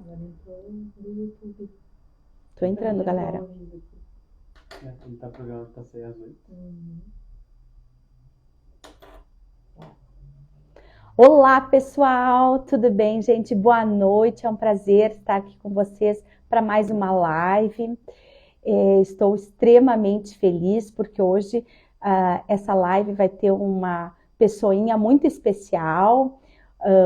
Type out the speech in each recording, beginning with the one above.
Agora entrou no YouTube. Tô entrando, galera. Ele tá programado pra sair às 8. Olá, pessoal! Tudo bem, gente? Boa noite, é um prazer estar aqui com vocês para mais uma live. Estou extremamente feliz porque hoje essa live vai ter uma pessoinha muito especial,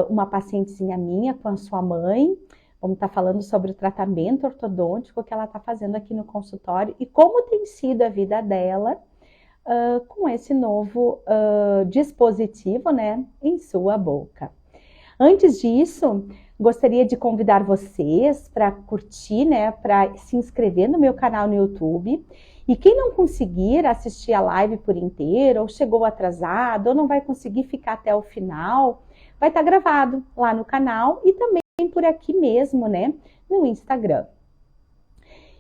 uma pacientezinha minha com a sua mãe. Vamos estar falando sobre o tratamento ortodôntico que ela está fazendo aqui no consultório e como tem sido a vida dela com esse novo dispositivo, né, em sua boca. Antes disso, gostaria de convidar vocês para curtir, né, para se inscrever no meu canal no YouTube. E quem não conseguir assistir a live por inteiro, ou chegou atrasado, ou não vai conseguir ficar até o final, vai estar gravado lá no canal e também por aqui mesmo, né, no Instagram.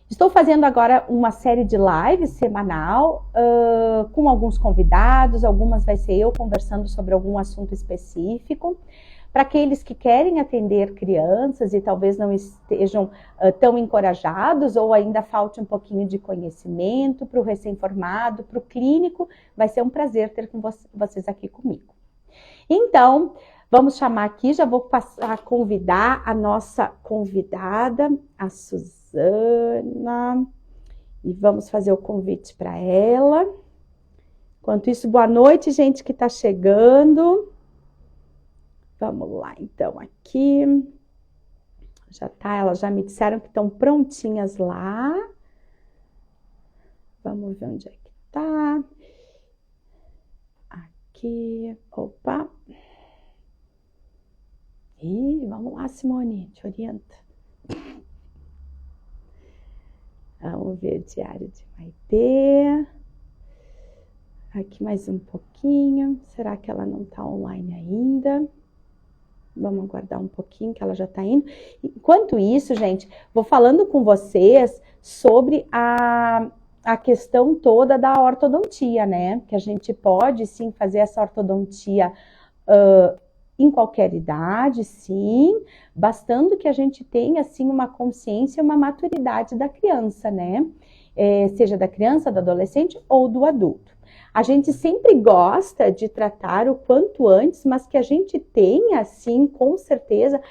Estou fazendo agora uma série de lives semanal com alguns convidados, algumas vai ser eu conversando sobre algum assunto específico. Para aqueles que querem atender crianças e talvez não estejam tão encorajados ou ainda falte um pouquinho de conhecimento, para o recém-formado, para o clínico, vai ser um prazer ter com vocês aqui comigo. Então, vamos chamar aqui, já vou passar a convidar a nossa convidada, a Suzana, e vamos fazer o convite para ela. Enquanto isso, boa noite, gente que está chegando. Vamos lá, então, aqui. Já tá, elas já me disseram que estão prontinhas lá. Vamos ver onde é que tá. Aqui, opa. Ih, vamos lá, Simone, te orienta. Vamos ver o diário de Maitê. Aqui mais um pouquinho. Será que ela não está online ainda? Vamos aguardar um pouquinho que ela já está indo. Enquanto isso, gente, vou falando com vocês sobre a questão toda da ortodontia, né? Que a gente pode, sim, fazer essa ortodontia em qualquer idade, sim, bastando que a gente tenha, assim, uma consciência, uma maturidade da criança, né? Seja da criança, do adolescente ou do adulto. A gente sempre gosta de tratar o quanto antes, mas que a gente tenha, assim, com certeza,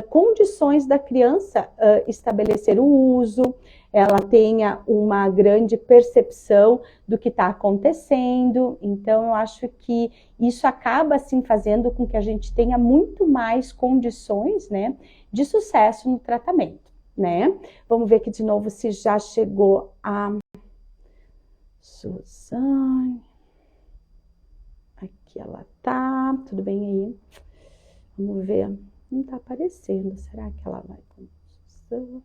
condições da criança estabelecer o uso, ela tenha uma grande percepção do que está acontecendo. Então, eu acho que isso acaba, assim, fazendo com que a gente tenha muito mais condições, né, de sucesso no tratamento, né? Vamos ver aqui de novo se já chegou a Suzane. Aqui ela tá, tudo bem aí? Vamos ver, não tá aparecendo, será que ela vai com Suzane?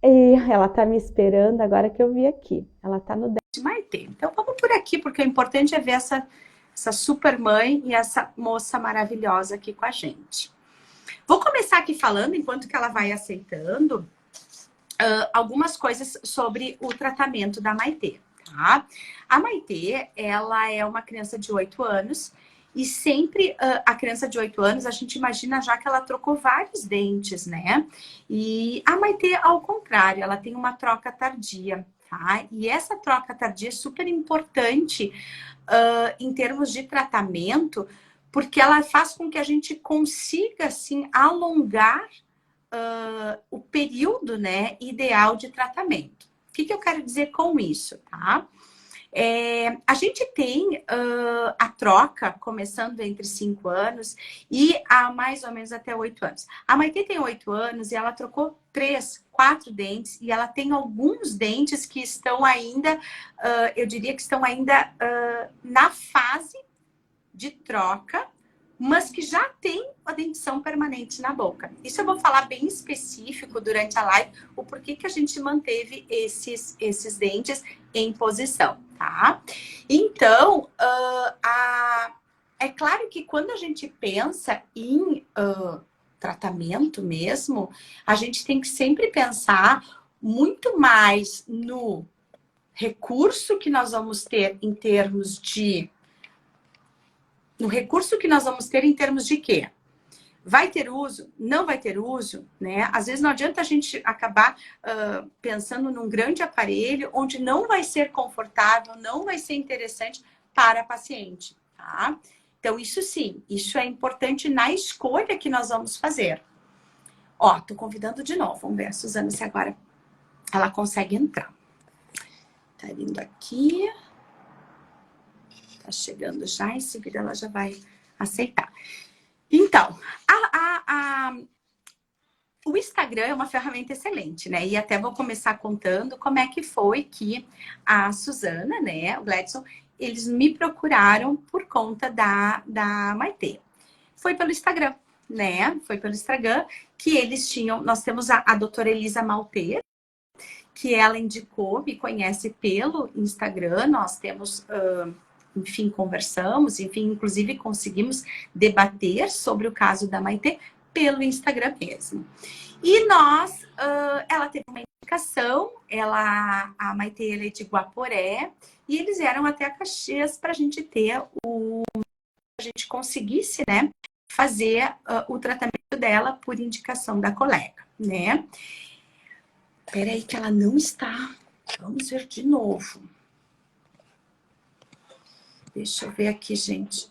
E ela tá me esperando agora que eu vi aqui. Ela tá no de Maitê. Então vamos por aqui, porque o importante é ver essa super mãe e essa moça maravilhosa aqui com a gente. Vou começar aqui falando, enquanto que ela vai aceitando, algumas coisas sobre o tratamento da Maitê, tá? A Maitê, ela é uma criança de 8 anos. E sempre a criança de 8 anos, a gente imagina já que ela trocou vários dentes, né? E a Maitê, ao contrário, ela tem uma troca tardia, tá? E essa troca tardia é super importante em termos de tratamento, porque ela faz com que a gente consiga, assim, alongar o período, né, ideal de tratamento. O que eu quero dizer com isso, tá? A gente tem a troca começando entre 5 anos e a mais ou menos até 8 anos. A Maitê tem 8 anos e ela trocou 3, 4 dentes e ela tem alguns dentes que estão ainda, eu diria que estão ainda na fase de troca, mas que já tem a dentição permanente na boca. Isso eu vou falar bem específico durante a live, o porquê que a gente manteve esses dentes em posição, tá? Então, é claro que quando a gente pensa em tratamento mesmo, a gente tem que sempre pensar muito mais no recurso que nós vamos ter em termos de... No recurso que nós vamos ter em termos de quê? Vai ter uso? Não vai ter uso, né? Às vezes não adianta a gente acabar pensando num grande aparelho onde não vai ser confortável, não vai ser interessante para a paciente, tá? Então, isso sim, isso é importante na escolha que nós vamos fazer. Ó, tô convidando de novo. Vamos ver a Suzana se agora ela consegue entrar. Tá vindo aqui. Tá chegando já, em seguida ela já vai aceitar. Então, o Instagram é uma ferramenta excelente, né? E até vou começar contando como é que foi que a Suzana, né, o Gladson, eles me procuraram por conta da Maitê. Foi pelo Instagram, né? Foi pelo Instagram que eles tinham... Nós temos a doutora Elisa Malteiro, que ela indicou, me conhece pelo Instagram. Nós temos... enfim, conversamos, enfim, inclusive conseguimos debater sobre o caso da Maitê pelo Instagram mesmo. E nós, ela teve uma indicação, a Maitê ela é de Guaporé, e eles vieram até a Caxias para a gente a gente conseguisse, né, fazer o tratamento dela por indicação da colega, né? Peraí que ela não está. Vamos ver de novo. Deixa eu ver aqui, gente.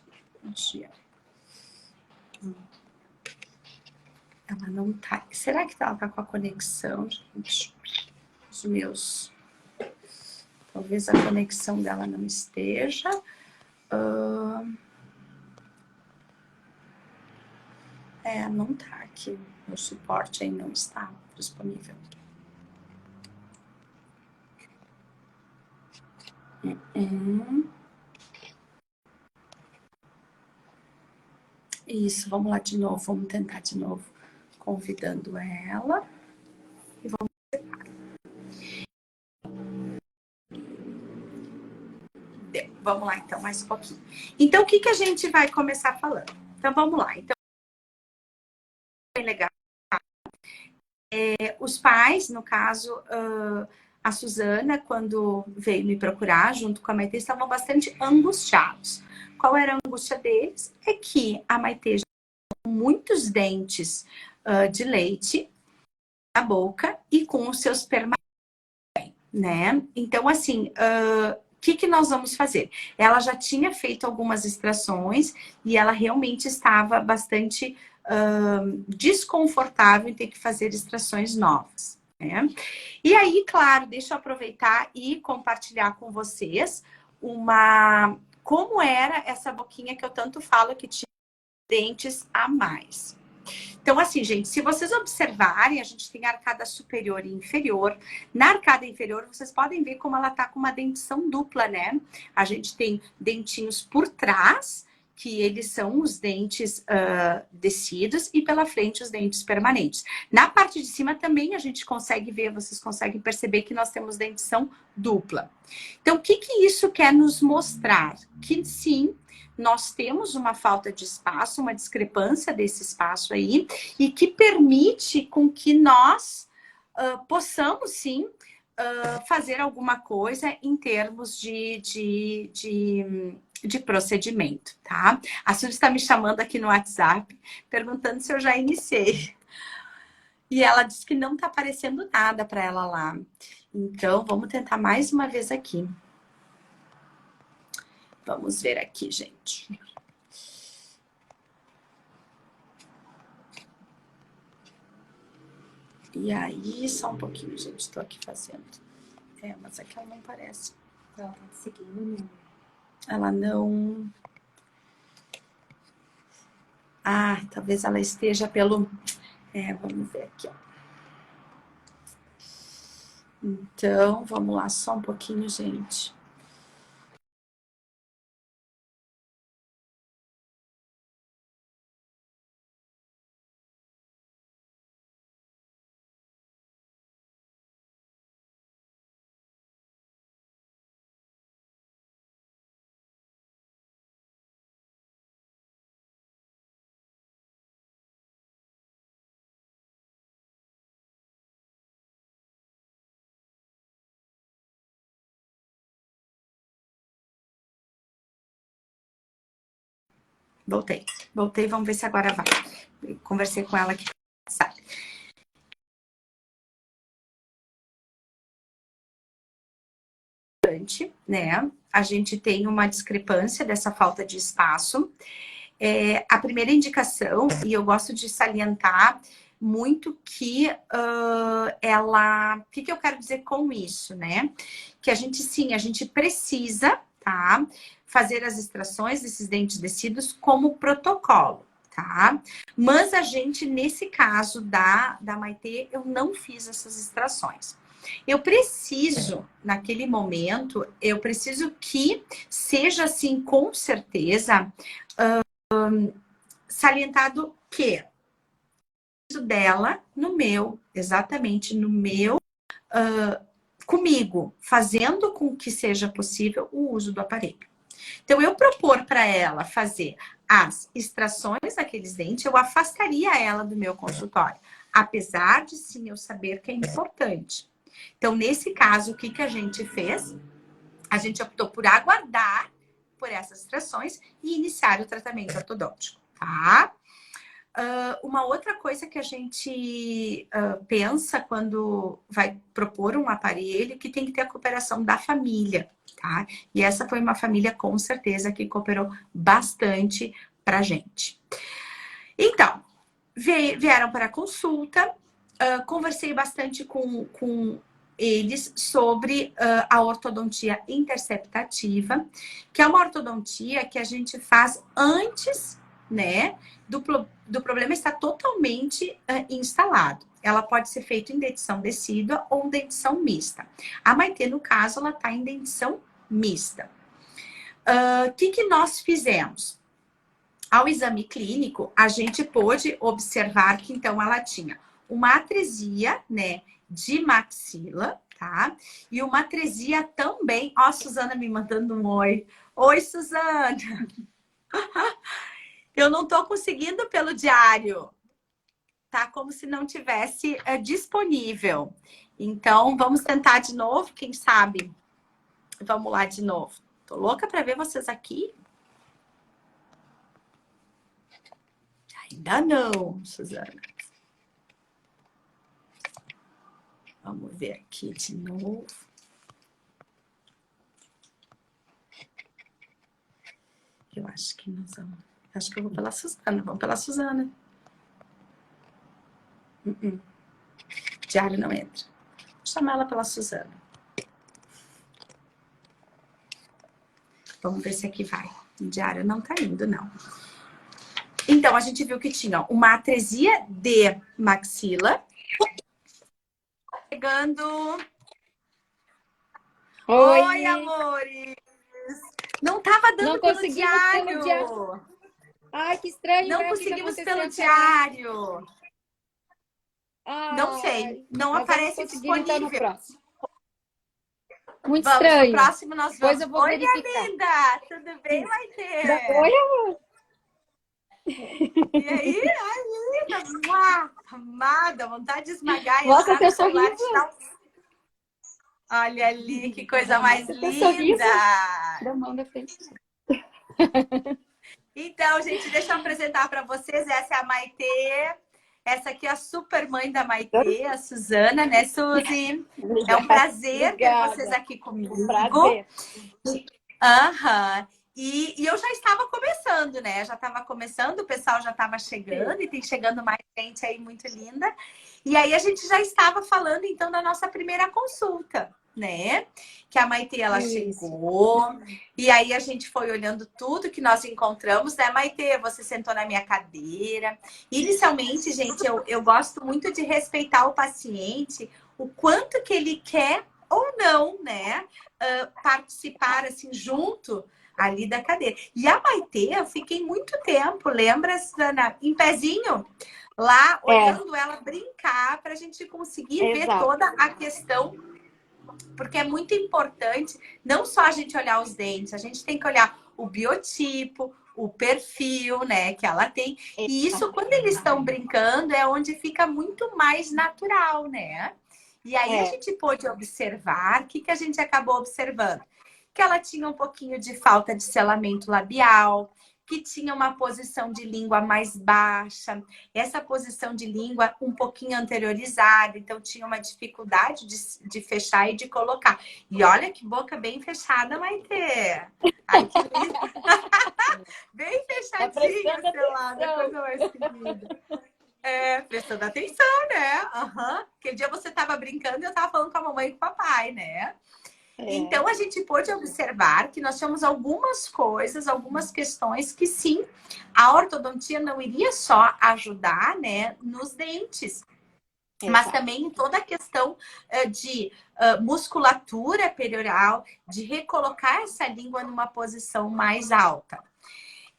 Ela não tá. Será que ela tá com a conexão, gente? Os meus. Talvez a conexão dela não esteja. Não tá aqui. O suporte aí não está disponível. Isso, vamos lá de novo. Vamos tentar de novo. Convidando ela. E vamos... Vamos lá, então, mais um pouquinho. Então, o que a gente vai começar falando? Então, vamos lá. Então, bem legal. Os pais, no caso, a Suzana, quando veio me procurar, junto com a Maitê, estavam bastante angustiados. Qual era a angústia deles? É que a Maitê já tinha muitos dentes de leite na boca e com os seus permanentes, né? Então, assim, o que nós vamos fazer? Ela já tinha feito algumas extrações e ela realmente estava bastante desconfortável em ter que fazer extrações novas, né? E aí, claro, deixa eu aproveitar e compartilhar com vocês como era essa boquinha que eu tanto falo que tinha dentes a mais. Então, assim, gente, se vocês observarem, a gente tem a arcada superior e inferior. Na arcada inferior, vocês podem ver como ela tá com uma dentição dupla, né? A gente tem dentinhos por trás, que eles são os dentes descidos, e pela frente os dentes permanentes. Na parte de cima também a gente consegue ver, vocês conseguem perceber que nós temos dentição dupla. Então, o que isso quer nos mostrar? Que sim, nós temos uma falta de espaço, uma discrepância desse espaço aí, e que permite com que nós possamos, sim, fazer alguma coisa em termos de procedimento, tá? A Suzy está me chamando aqui no WhatsApp, perguntando se eu já iniciei. E ela disse que não está aparecendo nada para ela lá. Então, vamos tentar mais uma vez aqui. Vamos ver aqui, gente. E aí, só um pouquinho, gente. Estou aqui fazendo. Mas aqui ela não parece. Ela tá te seguindo, né? Ela não... talvez ela esteja pelo... vamos ver aqui, ó. Então, vamos lá, só um pouquinho, gente. Voltei, vamos ver se agora vai. conversei com ela aqui, sabe? Né? A gente tem uma discrepância dessa falta de espaço. A primeira indicação, e eu gosto de salientar muito que ela... O que eu quero dizer com isso, né? Que a gente precisa, tá? Fazer as extrações desses dentes descidos como protocolo, tá? Mas a gente, nesse caso da Maitê, eu não fiz essas extrações. Eu preciso, naquele momento, eu preciso que seja, assim, com certeza, salientado que o dela no meu, exatamente no meu, comigo, fazendo com que seja possível o uso do aparelho. Então, eu propor para ela fazer as extrações daqueles dentes, eu afastaria ela do meu consultório, apesar de sim eu saber que é importante. Então, nesse caso, o que a gente fez? A gente optou por aguardar por essas extrações e iniciar o tratamento ortodôntico, tá? Uma outra coisa que a gente pensa quando vai propor um aparelho, que tem que ter a cooperação da família, tá? E essa foi uma família, com certeza, que cooperou bastante pra gente. Então, vieram para a consulta, conversei bastante com eles sobre a ortodontia interceptativa, que é uma ortodontia que a gente faz antes, né, do problema estar totalmente instalado. Ela pode ser feita em dentição decídua ou dentição mista. A Maitê, no caso, ela está em dentição mista. O que nós fizemos? Ao exame clínico, a gente pôde observar que, então, ela tinha uma atresia, né, de maxila, tá? E uma atresia também... Ó, a Suzana me mandando um oi. Oi, Suzana! Eu não tô conseguindo pelo diário. Tá como se não tivesse disponível. Então, vamos tentar de novo, quem sabe? Vamos lá de novo. Tô louca para ver vocês aqui. Ainda não, Suzana. Vamos ver aqui de novo. Eu acho que nós vamos... Acho que eu vou pela Suzana. Vamos pela Suzana. Diário não entra. Vou chamar ela pela Suzana. Vamos ver se aqui vai. O diário não tá indo, não. Então, a gente viu que tinha uma atresia de maxila. Chegando. Oi, amores. Não tava dando Não pelo conseguimos diário. pelo diário. Ai, que estranho. Não conseguimos pelo diário. Ai, Não sei. Não mas aparece vamos conseguir, então, no disponível. próximo. Muito Vamos, estranho. no próximo nós vamos. Depois eu vou Oi, minha verificar. linda. Tudo bem, Maitê? Oi, amor. E aí? Ai, linda. Uau, amada. Vontade de esmagar. E Nossa, entrar teu no celular sorriso. e te dar um... Olha ali, que coisa mais Teu sorriso. linda. Da mão da frente. Então, gente, deixa eu apresentar para vocês. Essa é a Maitê. Essa aqui é a super mãe da Maitê, a Suzana, né, Suzy? É um prazer Obrigada. ter vocês aqui comigo. Um prazer. Aham. E eu já estava começando, né? Já estava começando, o pessoal já estava chegando e tem chegando mais gente aí muito linda. E aí a gente já estava falando, então, da nossa primeira consulta, né? Que a Maitê, ela chegou. E aí a gente foi olhando tudo que nós encontramos, né, Maitê? Você sentou na minha cadeira. Inicialmente, gente, eu gosto muito de respeitar o paciente, o quanto que ele quer ou não, né? Participar, assim, junto ali da cadeira. E a Maitê, eu fiquei muito tempo, lembra, Susana? Em pezinho, lá, olhando ela brincar, para a gente conseguir ver toda a questão, porque é muito importante, não só a gente olhar os dentes, a gente tem que olhar o biotipo, o perfil, né, que ela tem. E isso, quando eles estão brincando, é onde fica muito mais natural, né? E aí a gente pôde observar, o que a gente acabou observando? Que ela tinha um pouquinho de falta de selamento labial, que tinha uma posição de língua mais baixa, essa posição de língua um pouquinho anteriorizada, então tinha uma dificuldade de fechar e de colocar. E olha que boca bem fechada, Maite. Ai, que lindo. Bem fechadinha, sei lá, da coisa mais querida. Prestando atenção, né? Aquele dia você estava brincando e eu estava falando com a mamãe e com o papai, né? Então, a gente pôde observar que nós tínhamos algumas coisas, algumas questões que, sim, a ortodontia não iria só ajudar, né, nos dentes, mas também em toda a questão de musculatura perioral, de recolocar essa língua numa posição mais alta.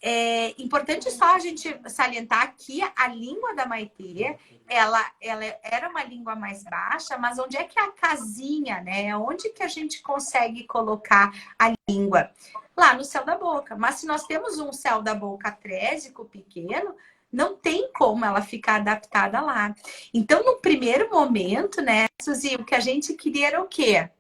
É importante só a gente salientar que a língua da Maitê, ela era uma língua mais baixa, mas onde é que é a casinha, né? Onde que a gente consegue colocar a língua? Lá no céu da boca. Mas se nós temos um céu da boca trésico pequeno, não tem como ela ficar adaptada lá. Então, no primeiro momento, né, Suzy, o que a gente queria era o quê?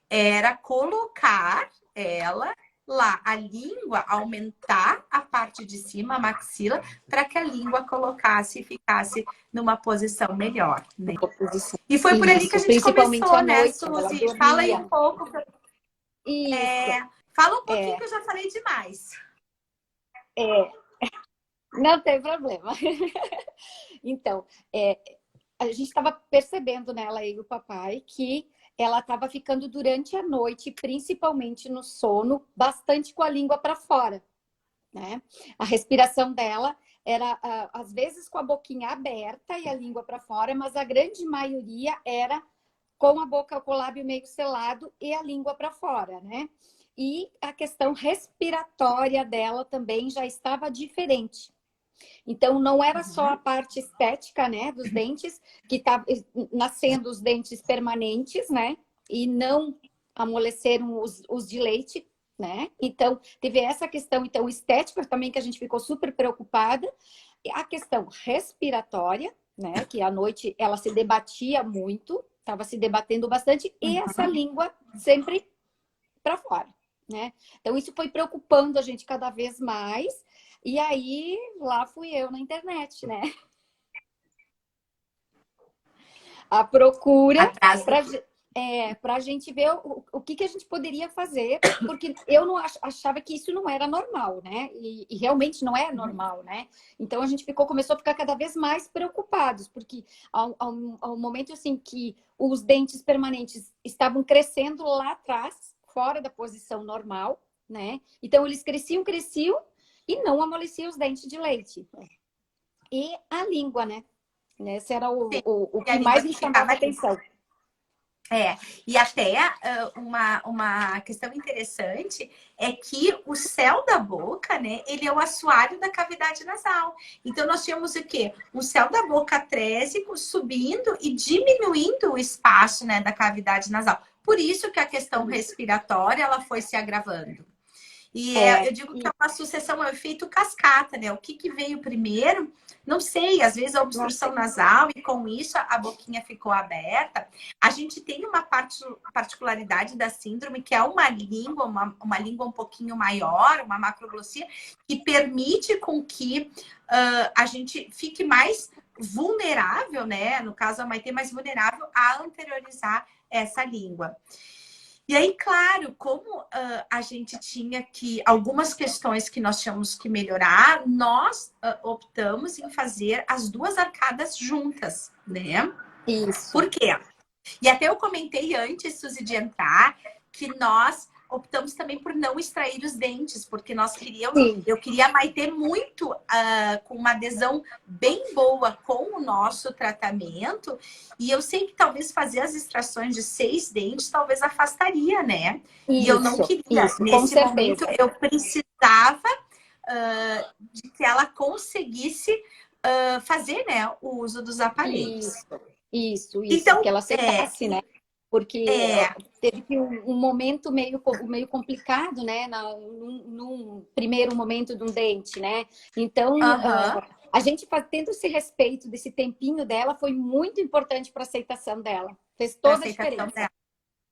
Era colocar ela lá, a língua, aumentar a parte de cima, a maxila, para que a língua colocasse e ficasse numa posição melhor, né? E foi por ali que a gente começou, né, Suzy? Fala aí um pouco. Fala um pouquinho que eu já falei demais. Não tem problema. Então, a gente estava percebendo nela e o papai que ela estava ficando durante a noite, principalmente no sono, bastante com a língua para fora, né? A respiração dela era, às vezes, com a boquinha aberta e a língua para fora, mas a grande maioria era com a boca, com o lábio meio selado e a língua para fora, né? E a questão respiratória dela também já estava diferente. Então, não era só a parte estética, né, dos dentes, que tá nascendo os dentes permanentes, né, e não amoleceram os de leite, né. Então, teve essa questão, então, estética também, que a gente ficou super preocupada. A questão respiratória, né, que à noite ela se debatia muito, estava se debatendo bastante, e essa língua sempre para fora, né. Então, isso foi preocupando a gente cada vez mais. E aí, lá fui eu na internet, né? A procura para a gente ver o que a gente poderia fazer, porque eu não achava que isso não era normal, né? E realmente não é normal, né? Então a gente começou a ficar cada vez mais preocupados, porque ao momento assim que os dentes permanentes estavam crescendo lá atrás, fora da posição normal, né? Então eles cresciam e não amolecia os dentes de leite. E a língua, né? Esse era o que mais me chamava a atenção. E até uma questão interessante é que o céu da boca, né, ele é o assoalho da cavidade nasal. Então, nós tínhamos o quê? Um céu da boca trésico subindo e diminuindo o espaço, né, da cavidade nasal. Por isso que a questão respiratória, ela foi se agravando. E eu digo que é uma sucessão, é um efeito cascata, né? O que veio primeiro, não sei. Às vezes a obstrução nasal e com isso a boquinha ficou aberta. A gente tem uma particularidade da síndrome que é uma língua um pouquinho maior, uma macroglossia, que permite com que a gente fique mais vulnerável, né? No caso, a Maitê mais vulnerável a anteriorizar essa língua. E aí, claro, como a gente tinha algumas questões que nós tínhamos que melhorar, nós optamos em fazer as duas arcadas juntas, né? Isso. Por quê? E até eu comentei antes, Suzy, de entrar, que nós optamos também por não extrair os dentes, porque eu queria a Maitê muito com uma adesão bem boa com o nosso tratamento, e eu sei que talvez fazer as extrações de 6 dentes talvez afastaria, né? E eu não queria. Nesse momento, eu precisava de que ela conseguisse fazer, né, o uso dos aparelhos. Isso. Então, que ela aceitasse, né? Porque teve um momento meio complicado, né? Num primeiro momento de um dente, né? Então, a gente tendo esse respeito desse tempinho dela foi muito importante para a aceitação dela. Fez toda a diferença.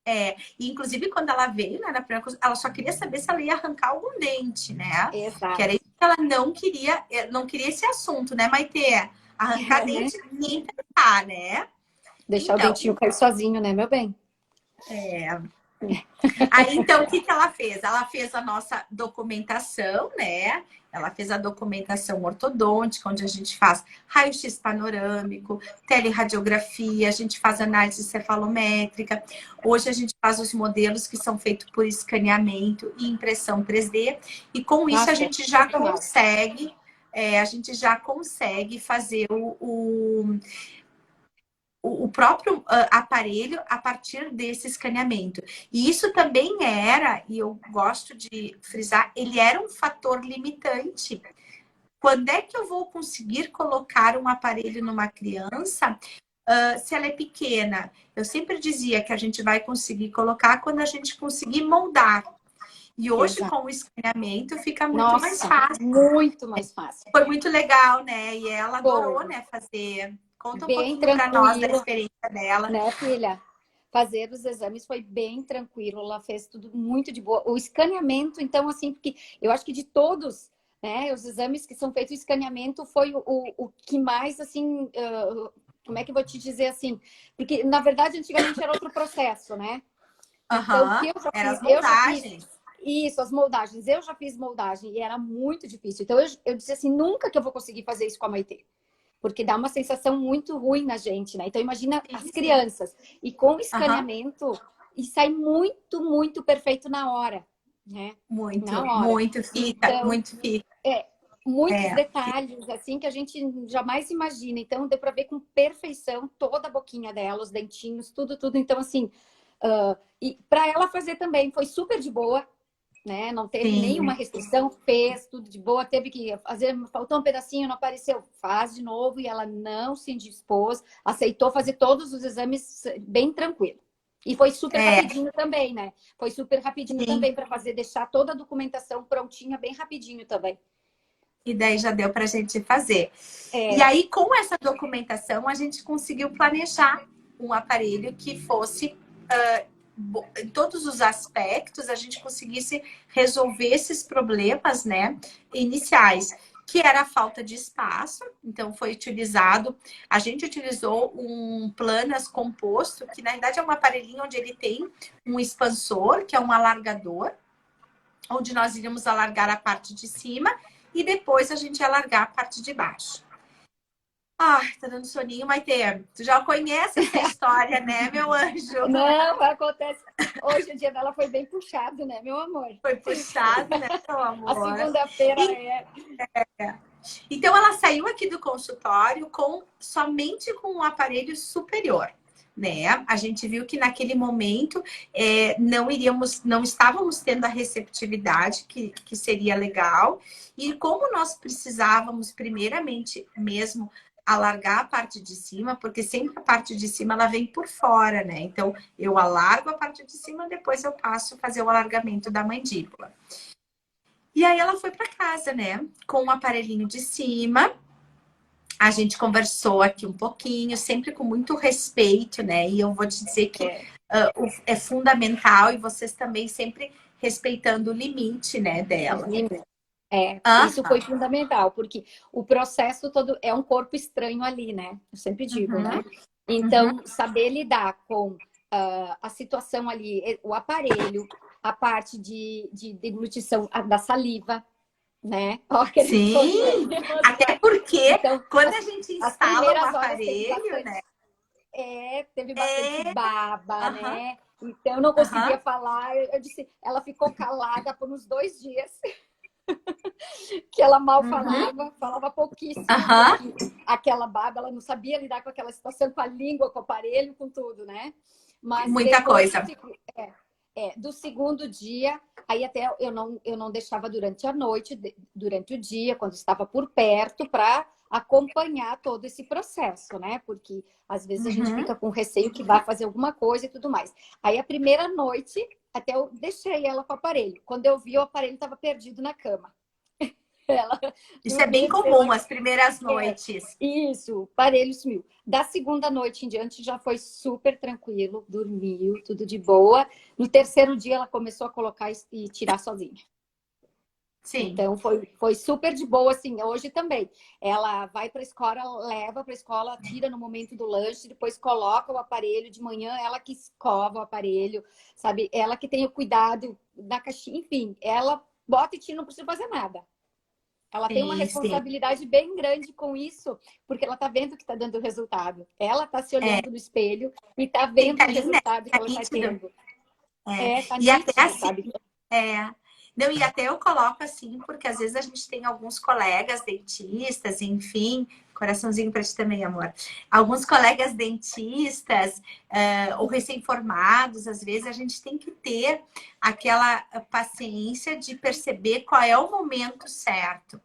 E inclusive quando ela veio, né, na primeira coisa, ela só queria saber se ela ia arrancar algum dente, né? Que Exato. era isso que ela não queria esse assunto, né, Maitê? Arrancar dente, nem pensar, né? Deixar o Então, dentinho cair sozinho, né, meu bem? aí, então, o que ela fez? Ela fez a nossa documentação, né? Ela fez a documentação ortodôntica, onde a gente faz raio-x panorâmico, teleradiografia, a gente faz análise cefalométrica. Hoje a gente faz os modelos que são feitos por escaneamento e impressão 3D. E com isso Nossa, a gente já sensacional. consegue, fazer o próprio aparelho a partir desse escaneamento. E isso também era, e eu gosto de frisar, ele era um fator limitante. Quando é que eu vou conseguir colocar um aparelho numa criança se ela é pequena? Eu sempre dizia que a gente vai conseguir colocar quando a gente conseguir moldar. E hoje, Exato. com o escaneamento, fica muito mais fácil. Muito mais fácil. Foi muito legal, né? E ela adorou, Foi. né, fazer. Conta um Bem pouquinho para nós da tranquilo, experiência dela. né, filha? Fazer os exames foi bem tranquilo, ela fez tudo muito de boa. O escaneamento, então, assim, porque eu acho que de todos, né, os exames que são feitos, o escaneamento foi o que mais, assim, como é que eu vou te dizer assim? Porque, na verdade, antigamente era outro processo, né? Então, o que eu já Era as fiz, eu já fiz moldagens. isso, as moldagens. Eu já fiz moldagem e era muito difícil. Então, eu disse assim, nunca que eu vou conseguir fazer isso com a Maitê. Porque dá uma sensação muito ruim na gente, né? Então, imagina as crianças. E com o escaneamento, e sai muito, muito perfeito na hora, né? Muito, Na hora. muito fita, Então, muito fita. muitos detalhes, assim, que a gente jamais imagina. Então, deu para ver com perfeição toda a boquinha dela, os dentinhos, tudo, tudo. Então, assim, e para ela fazer também, foi super de boa, né? Não teve nenhuma restrição, fez tudo de boa, teve que fazer, faltou um pedacinho, não apareceu, faz de novo, e ela não se indispôs, aceitou fazer todos os exames bem tranquilo. E foi super rapidinho também, né? Foi super rapidinho também para fazer, deixar toda a documentação prontinha bem rapidinho também. E daí já deu para a gente fazer. E aí, com essa documentação, a gente conseguiu planejar um aparelho que fosse, em todos os aspectos, a gente conseguisse resolver esses problemas, né, iniciais, que era a falta de espaço. Então, foi utilizado, a gente utilizou um Planas composto, que na verdade é um aparelhinho onde ele tem um expansor, que é um alargador, onde nós iríamos alargar a parte de cima e depois a gente ia alargar a parte de baixo. Ai, tá dando soninho, Maitê. Tu já conhece essa história, né, meu anjo? Não, acontece. Hoje o dia dela foi bem puxado, né, meu amor? Foi puxado, né, meu amor? A segunda-feira Então, ela saiu aqui do consultório somente com um aparelho superior, né? A gente viu que naquele momento não estávamos tendo a receptividade que seria legal. E como nós precisávamos, primeiramente mesmo, alargar a parte de cima, porque sempre a parte de cima ela vem por fora, né? Então, eu alargo a parte de cima, depois eu passo a fazer o alargamento da mandíbula. E aí ela foi para casa, né? Com o aparelhinho de cima. A gente conversou aqui um pouquinho, sempre com muito respeito, né? E eu vou te dizer que é fundamental, e vocês também sempre respeitando o limite, né, dela. Isso foi fundamental, porque o processo todo é um corpo estranho ali, né? Eu sempre digo, né? Então, saber lidar com a situação ali, o aparelho, a parte de deglutição da saliva, né? Sim, até porque então, quando a gente instala o aparelho, né? Teve bastante baba, né? Então, eu não conseguia falar. Eu disse, ela ficou calada por uns 2 dias. Que ela mal falava pouquíssimo. Aquela baba, ela não sabia lidar com aquela situação, com a língua, com o aparelho, com tudo, né? Mas muita coisa. Do segundo dia, aí até eu não deixava durante a noite, durante o dia, quando estava por perto, para acompanhar todo esse processo, né? Porque às vezes a gente fica com receio que vai fazer alguma coisa e tudo mais. Aí a primeira noite, até eu deixei ela com o aparelho. Quando eu vi, o aparelho estava perdido na cama. Ela, Isso é bem comum, as primeiras noites. Isso, o aparelho sumiu. Da segunda noite em diante já foi super tranquilo, dormiu, tudo de boa. No terceiro dia ela começou a colocar e tirar sozinha. Sim. Então foi super de boa, assim, hoje também. Ela vai para a escola, leva para a escola, tira no momento do lanche, depois coloca o aparelho de manhã, ela que escova o aparelho, sabe? Ela que tem o cuidado da caixinha, enfim, ela bota e tira, não precisa fazer nada. Ela tem uma Sim, sim. responsabilidade bem grande com isso, porque ela está vendo que está dando resultado. Ela está se olhando no espelho e está vendo Tá o ali, né? resultado que Tá ela está nítido. tendo. Tá E até nítido, assim, sabe? não, e até eu coloco assim, porque às vezes a gente tem alguns colegas dentistas, enfim, coraçãozinho para ti também, amor. Alguns colegas dentistas ou recém-formados, às vezes a gente tem que ter aquela paciência de perceber qual é o momento certo.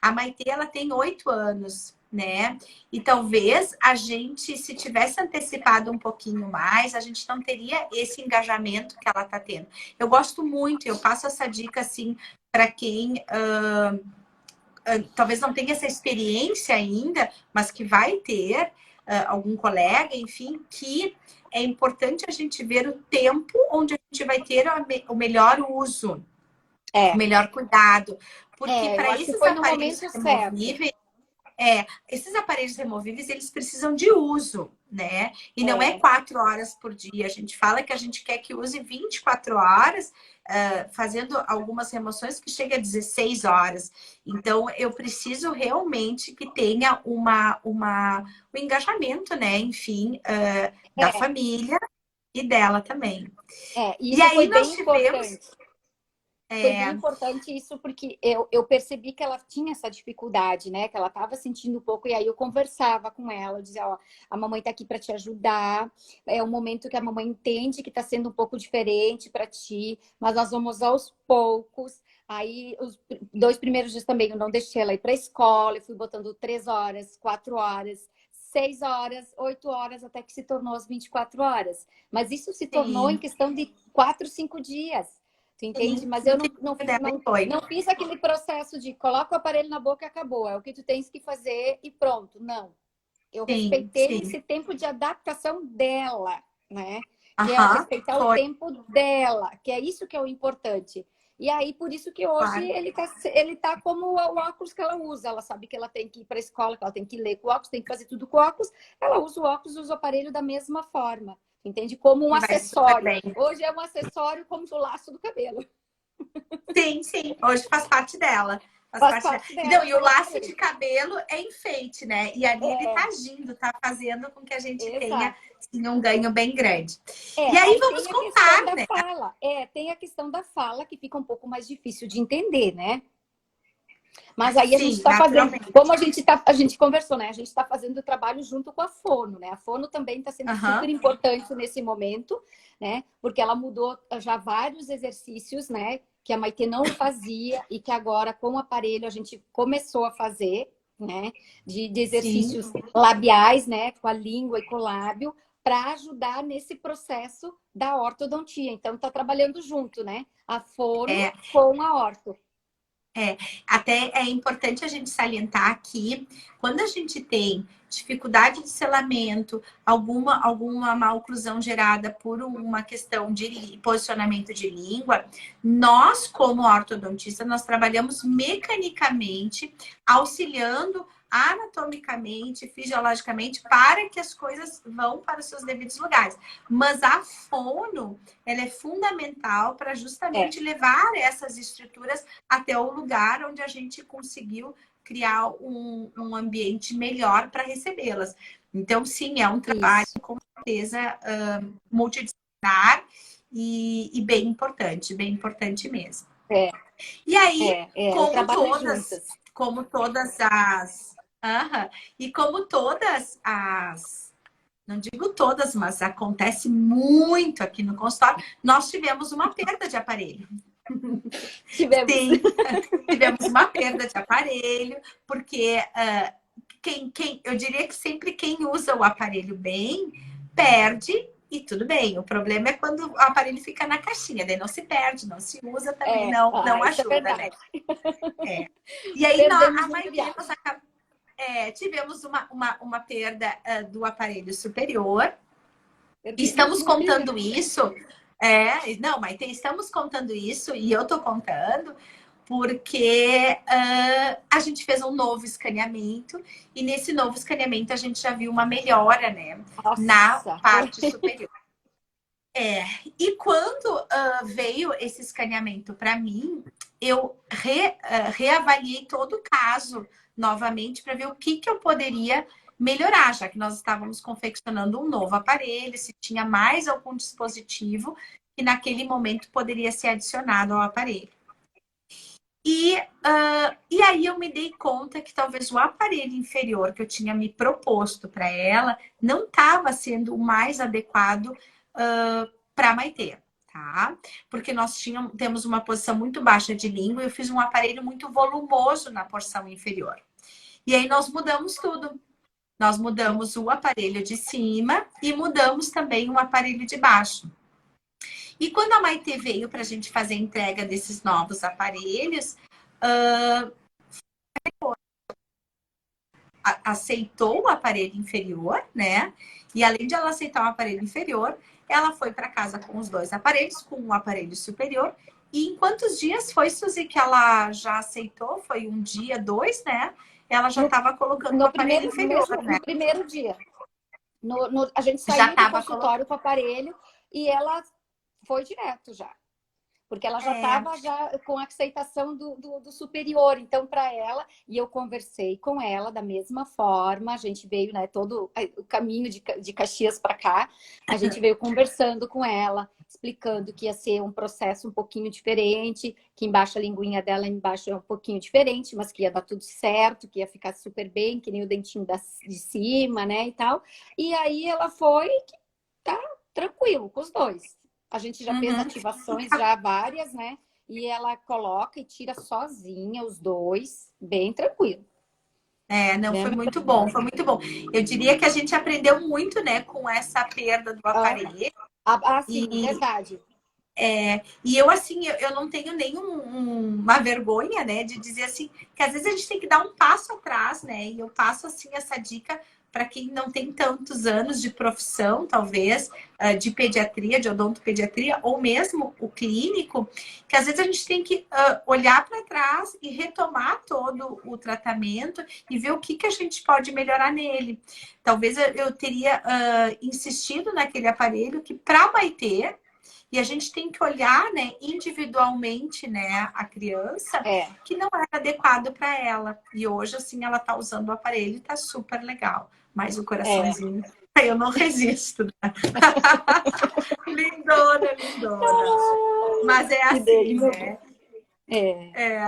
A Maitê, ela tem 8 anos, né? E talvez a gente, se tivesse antecipado um pouquinho mais, a gente não teria esse engajamento que ela tá tendo. Eu gosto muito, eu passo essa dica, assim, para quem talvez não tenha essa experiência ainda, mas que vai ter algum colega, enfim, que é importante a gente ver o tempo onde a gente vai ter o melhor uso, o melhor cuidado. Porque para esses aparelhos removíveis, esses aparelhos removíveis, eles precisam de uso, né? E não é 4 horas por dia. A gente fala que a gente quer que use 24 horas, fazendo algumas remoções que chegue a 16 horas. Então, eu preciso realmente que tenha um engajamento, né? Enfim, da família e dela também. Isso e aí foi nós bem tivemos... importante. Foi bem importante isso, porque eu percebi que ela tinha essa dificuldade, né? Que ela estava sentindo um pouco, e aí eu conversava com ela, eu dizia, ó, a mamãe tá aqui para te ajudar, é um momento que a mamãe entende que tá sendo um pouco diferente para ti, mas nós vamos aos poucos. Aí, os 2 primeiros dias também, eu não deixei ela ir para a escola, eu fui botando 3 horas, 4 horas, 6 horas, 8 horas, até que se tornou as 24 horas. Mas isso se tornou em questão de 4, 5 dias. Tu entende? Mas eu não fiz aquele processo de coloca o aparelho na boca e acabou. É o que tu tens que fazer e pronto. Não. Eu respeitei esse tempo de adaptação dela, né? Que é respeitar o tempo dela, que é isso que é o importante. E aí, por isso que hoje ele tá como o óculos que ela usa. Ela sabe que ela tem que ir para a escola, que ela tem que ler com óculos, tem que fazer tudo com óculos. Ela usa o óculos, usa o aparelho da mesma forma. Entende? Como um acessório. Hoje é um acessório como o laço do cabelo. Sim, sim. Hoje faz parte dela. Faz parte dela. Então, e o laço de cabelo é enfeite, né? E ali ele tá agindo, tá fazendo com que a gente tenha assim, um ganho bem grande. E aí vamos contar, né? Fala. Tem a questão da fala, que fica um pouco mais difícil de entender, né? Mas aí a gente está fazendo, como a gente conversou, né? A gente está fazendo o trabalho junto com a Fono, né? A Fono também está sendo super importante nesse momento, né? Porque ela mudou já vários exercícios, né? Que a Maitê não fazia e que agora, com o aparelho, a gente começou a fazer, né? De exercícios labiais, né? Com a língua e com o lábio, para ajudar nesse processo da ortodontia. Então, está trabalhando junto, né? A Fono com a orto. Até é importante a gente salientar que quando a gente tem dificuldade de selamento, alguma má oclusão gerada por uma questão de posicionamento de língua, nós, como ortodontista, nós trabalhamos mecanicamente, auxiliando anatomicamente, fisiologicamente, para que as coisas vão para os seus devidos lugares. Mas a fono, ela é fundamental para justamente levar essas estruturas até o lugar onde a gente conseguiu criar um ambiente melhor para recebê-las. Então, sim, é um trabalho, com certeza, multidisciplinar e bem importante mesmo. E aí, como todas as... E como todas as... Não digo todas, mas acontece muito aqui no consultório, nós tivemos uma perda de aparelho. Tivemos. Sim, tivemos uma perda de aparelho, porque eu diria que sempre quem usa o aparelho bem, perde e tudo bem. O problema é quando o aparelho fica na caixinha, daí não se perde, não se usa também, não isso é ajuda, né? verdade. E aí Perdemos a muita Maitê, viagem. tivemos uma perda do aparelho superior. Perdemos Estamos muita contando viagem. isso. Não, Maitê, estamos contando isso e eu tô contando porque a gente fez um novo escaneamento e nesse novo escaneamento a gente já viu uma melhora, né, na Nossa, parte superior. E quando veio esse escaneamento para mim, eu reavaliei todo o caso novamente para ver o que eu poderia melhorar, já que nós estávamos confeccionando um novo aparelho, se tinha mais algum dispositivo que naquele momento poderia ser adicionado ao aparelho. E aí eu me dei conta que talvez o aparelho inferior que eu tinha me proposto para ela não estava sendo o mais adequado para a Maitê, tá? Porque nós temos uma posição muito baixa de língua e eu fiz um aparelho muito volumoso na porção inferior. E aí nós mudamos tudo. Nós mudamos o aparelho de cima e mudamos também o aparelho de baixo. E quando a Maitê veio para a gente fazer a entrega desses novos aparelhos, aceitou o aparelho inferior, né? E além de ela aceitar o aparelho inferior, ela foi para casa com os dois aparelhos, com o aparelho superior. E em quantos dias foi, Suzy, que ela já aceitou? Foi um dia, dois, né? Ela já estava colocando o aparelho inferior, né? No primeiro dia. A gente Já saiu do estava consultório com o aparelho e ela foi direto já. Porque ela já estava com a aceitação do superior. Então, para ela, e eu conversei com ela da mesma forma, a gente veio, né, todo o caminho de Caxias para cá, a gente veio conversando com ela, explicando que ia ser um processo um pouquinho diferente, que embaixo a linguinha dela embaixo é um pouquinho diferente, mas que ia dar tudo certo, que ia ficar super bem, que nem o dentinho de cima, né, e tal. E aí ela foi, tá tranquilo com os dois. A gente já fez ativações já várias, né? E ela coloca e tira sozinha os dois, bem tranquilo. Foi muito bom, foi muito bom. Eu diria que a gente aprendeu muito, né, com essa perda do aparelho. Sim, verdade. E eu, assim, eu não tenho nenhuma vergonha, né, de dizer assim, que às vezes a gente tem que dar um passo atrás, né? E eu passo, assim, essa dica para quem não tem tantos anos de profissão, talvez, de pediatria, de odontopediatria, ou mesmo o clínico, que às vezes a gente tem que olhar para trás e retomar todo o tratamento e ver o que a gente pode melhorar nele. Talvez eu teria insistido naquele aparelho que para a Maitê, e a gente tem que olhar, né, individualmente, né, a criança, que não era adequado para ela. E hoje, assim, ela tá usando o aparelho e tá super legal. Mas o coraçãozinho, eu não resisto. Né? Lindona, lindona. Mas é assim, né?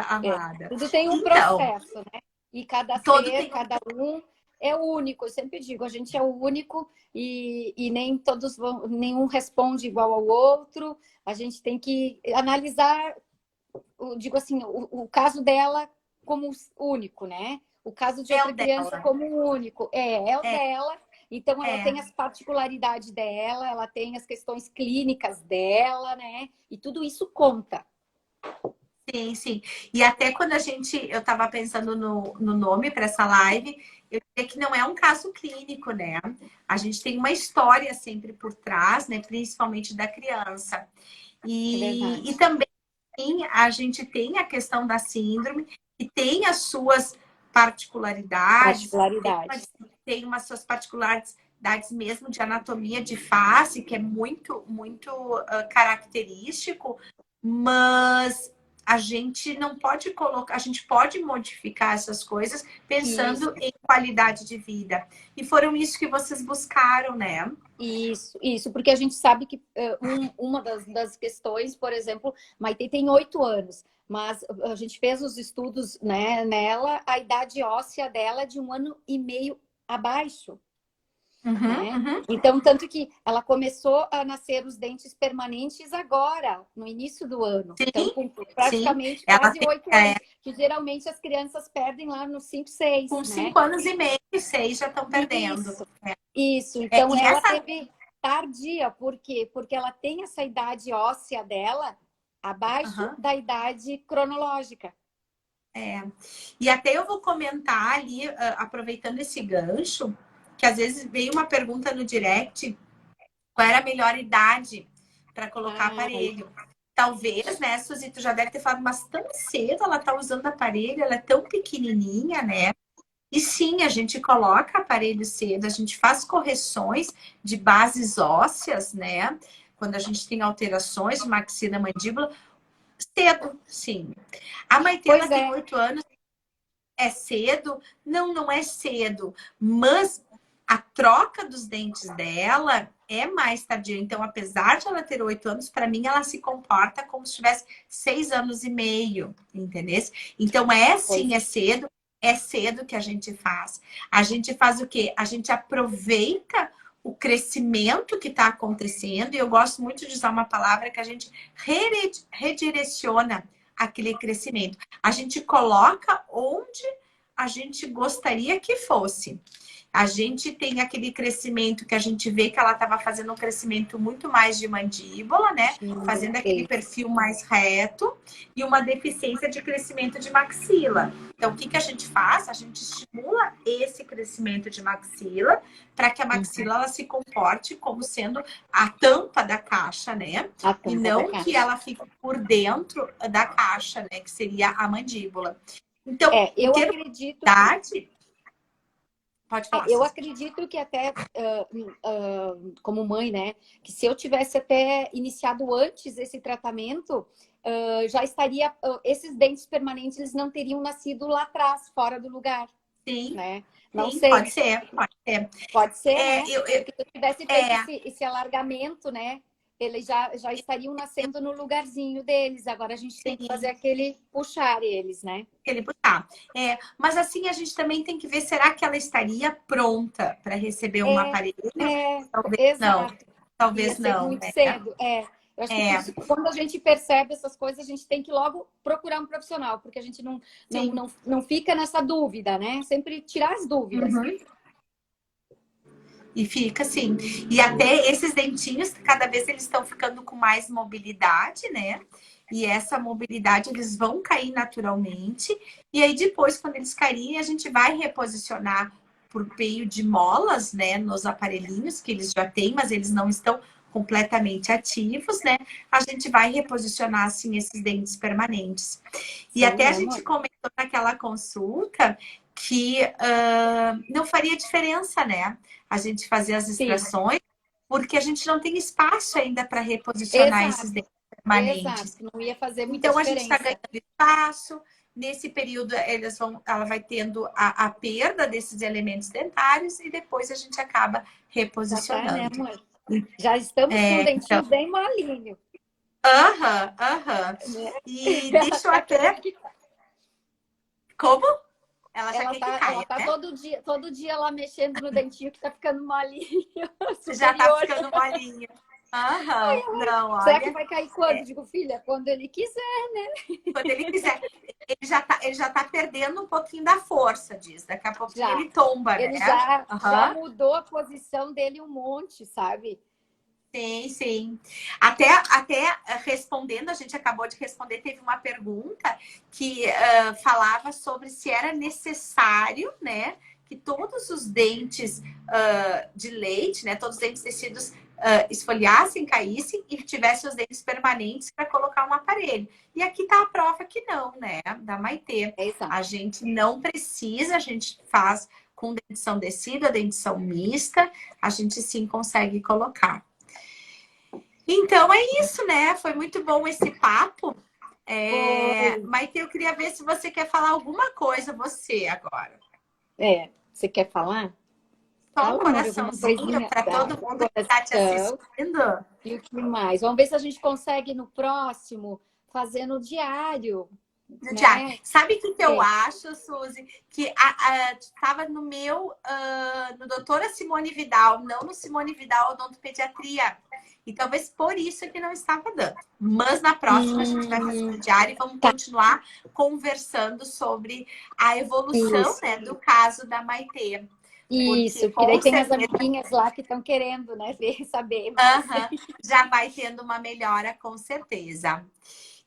Amada. Tudo tem um processo, né? E cada ser, cada um é único. Eu sempre digo, a gente é o único e nem todos vão, nenhum responde igual ao outro. A gente tem que analisar, digo assim, o caso dela como único, né? O caso de outra criança como único. É o dela. Então, ela tem as particularidades dela, ela tem as questões clínicas dela, né? E tudo isso conta. Sim, sim. E até quando eu estava pensando no nome para essa live, eu diria que não é um caso clínico, né? A gente tem uma história sempre por trás, né? Principalmente da criança. E também a gente tem a questão da síndrome, que tem as suas particularidades. Tem umas suas particularidades mesmo de anatomia de face, que é muito, muito característico, mas a gente não pode colocar, a gente pode modificar essas coisas pensando em qualidade de vida. E foram isso que vocês buscaram, né? Isso, porque a gente sabe que uma das questões, por exemplo, Maitê tem 8 anos, mas a gente fez os estudos, né, nela, a idade óssea dela é de 1 ano e meio abaixo. Então, tanto que ela começou a nascer os dentes permanentes agora, no início do ano. Então, com praticamente quase 8 anos. Que geralmente as crianças perdem lá nos 5, 6. Com 5 anos e meio, 6 já estão perdendo. Isso. Então, ela teve tardia. Por quê? Porque ela tem essa idade óssea dela abaixo da idade cronológica. E até eu vou comentar ali, aproveitando esse gancho, que às vezes veio uma pergunta no direct, qual era a melhor idade para colocar aparelho. Talvez, né, Suzy, tu já deve ter falado, mas tão cedo ela tá usando aparelho, ela é tão pequenininha, né? E sim, a gente coloca aparelho cedo, a gente faz correções de bases ósseas, né? Quando a gente tem alterações de maxila mandíbula, cedo, sim. A Maitê, ela tem 8 anos, é cedo? Não, não é cedo. Mas a troca dos dentes dela é mais tardia. Então, apesar de ela ter 8 anos, para mim ela se comporta como se tivesse 6 anos e meio, entendeu? Então, sim, é cedo que a gente faz. A gente faz o quê? A gente aproveita o crescimento que está acontecendo, e eu gosto muito de usar uma palavra que a gente redireciona aquele crescimento. A gente coloca onde a gente gostaria que fosse. A gente tem aquele crescimento que a gente vê que ela estava fazendo um crescimento muito mais de mandíbula, né? Fazendo aquele perfil mais reto e uma deficiência de crescimento de maxila. Então, o que a gente faz? A gente estimula esse crescimento de maxila para que a maxila ela se comporte como sendo a tampa da caixa, né? E não que ela fique por dentro da caixa, né? Que seria a mandíbula. Então, eu acredito... Pode falar, eu acredito que até, como mãe, né, que se eu tivesse até iniciado antes esse tratamento, já estaria, esses dentes permanentes eles não teriam nascido lá atrás, fora do lugar. Sim, né? Não sim, sei. pode ser. Pode ser, né? Porque se eu tivesse feito esse alargamento, né? Eles já estariam nascendo no lugarzinho deles. Agora a gente tem que fazer aquele puxar eles, né? Aquele puxar. Mas assim, a gente também tem que ver, será que ela estaria pronta para receber um aparelho? Talvez não. Talvez não. Muito cedo. Eu acho que quando a gente percebe essas coisas, a gente tem que logo procurar um profissional, porque a gente não fica nessa dúvida, né? Sempre tirar as dúvidas. E fica assim. E até esses dentinhos, cada vez eles estão ficando com mais mobilidade, né? E essa mobilidade eles vão cair naturalmente. E aí depois, quando eles caírem, a gente vai reposicionar por meio de molas, né? Nos aparelhinhos que eles já têm, mas eles não estão completamente ativos, né? A gente vai reposicionar, assim, esses dentes permanentes. E até a gente comentou naquela consulta que não faria diferença, né? A gente fazer as extrações, porque a gente não tem espaço ainda para reposicionar esses dentes permanentes. Exato, não ia fazer muita diferença. Então, a gente está ganhando espaço. Nesse período, ela vai tendo a perda desses elementos dentários e depois a gente acaba reposicionando. Já estamos com o dentinho bem molinho. E deixa eu até... Como? Ela já tá né? todo dia lá mexendo no dentinho que tá ficando molinho. Já tá ficando molinho. Não, olha... Será que vai cair quando? Digo, filha, quando ele quiser, né? Quando ele quiser. Ele já tá perdendo um pouquinho da força disso. Daqui a pouco ele tomba, ele né? Já mudou a posição dele um monte, sabe? Sim. Até respondendo, a gente acabou de responder, teve uma pergunta que falava sobre se era necessário, né, que todos os dentes de leite, né, todos os dentes tecidos esfoliassem, caíssem e tivessem os dentes permanentes para colocar um aparelho. E aqui tá a prova que não, né, da Maitê. A gente não precisa, a gente faz com dentição decida, dentição mista, a gente sim consegue colocar. Então, é isso, né? Foi muito bom esse papo. Maitê, eu queria ver se você quer falar alguma coisa, você, agora. Você quer falar? Só um coraçãozinho para todo mundo que está te assistindo. E o que mais? Vamos ver se a gente consegue, no próximo, fazer no diário. No diário. Sabe o que eu acho, Suzy? Que estava no meu... no doutora Simone Vidal, não no Simone Vidal Odontopediatria. E talvez por isso que não estava dando. Mas na próxima a gente vai fazer no diário e vamos continuar conversando sobre a evolução, né, do caso da Maitê. Isso, porque com daí tem as certeza, amiguinhas lá que estão querendo, né, ver, saber mais. já vai tendo uma melhora, com certeza.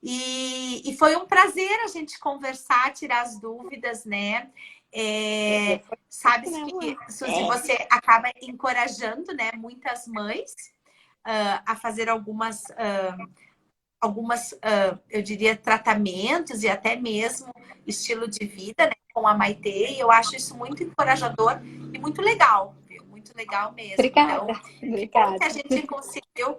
E foi um prazer a gente conversar, tirar as dúvidas, né? Sabe que, Suzy, você acaba encorajando, né, muitas mães a fazer algumas, eu diria, tratamentos e até mesmo estilo de vida, né, com a Maitê. E eu acho isso muito encorajador e muito legal, viu? Muito legal mesmo. Obrigada, Então, que bom obrigada. que a gente conseguiu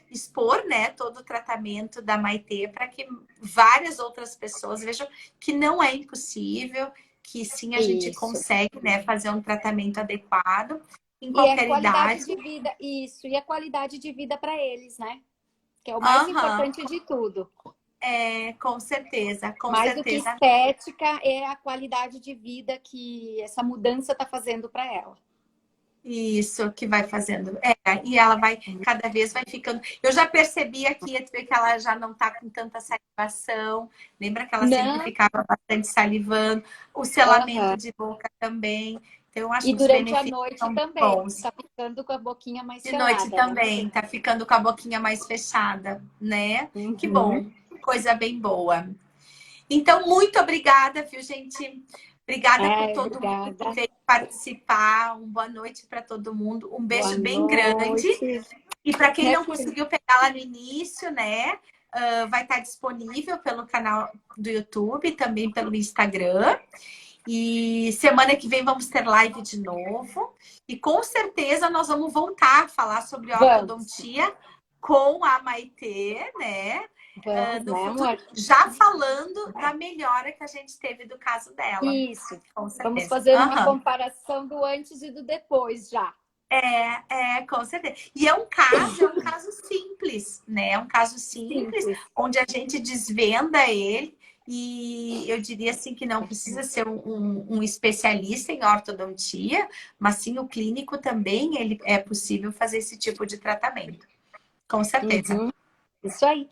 expor, né, todo o tratamento da Maitê para que várias outras pessoas vejam que não é impossível, que sim, a gente consegue, né, fazer um tratamento adequado em qualquer idade. De vida, isso, e a qualidade de vida para eles, né? Que é o mais importante de tudo. Com certeza, com mais certeza. do que estética, é a qualidade de vida que essa mudança está fazendo para ela. Isso, que vai fazendo. E ela vai, cada vez vai ficando. Eu já percebi aqui que ela já não está com tanta salivação. Lembra que ela sempre ficava bastante salivando? O selamento de boca também. Então, eu acho que os benefícios a noite são também. bons. Tá ficando com a boquinha mais de selada. De noite também, né? Tá ficando com a boquinha mais fechada, né? Que bom, coisa bem boa. Então, muito obrigada, viu, gente? Obrigada por todo mundo que veio participar. Uma boa noite para todo mundo. Um beijo bem grande. E para quem não conseguiu pegar lá no início, né? Vai estar disponível pelo canal do YouTube, também pelo Instagram. E semana que vem vamos ter live de novo. E com certeza nós vamos voltar a falar sobre ortodontia com a Maitê, né? No futuro, já falando da melhora que a gente teve do caso dela. Isso. Vamos fazer uma comparação do antes e do depois já. Com certeza. E é um caso simples, né? É um caso simples, onde a gente desvenda ele. E eu diria assim que não precisa ser um especialista em ortodontia, mas sim o clínico também, ele é possível fazer esse tipo de tratamento. Com certeza. Isso aí.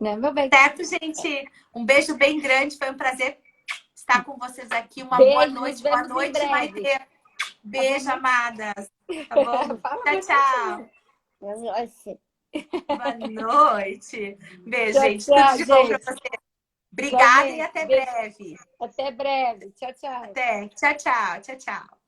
Né, meu bem? Certo, gente? Um beijo bem grande. Foi um prazer estar com vocês aqui. Uma boa noite. Boa noite, Maitê. Beijo, amadas. Tá bom? Tchau, tchau. Boa noite. Beijo, gente. Tudo de bom pra você. Obrigada e até breve. Até breve. Tchau, tchau. Até. Tchau, tchau. Tchau, tchau.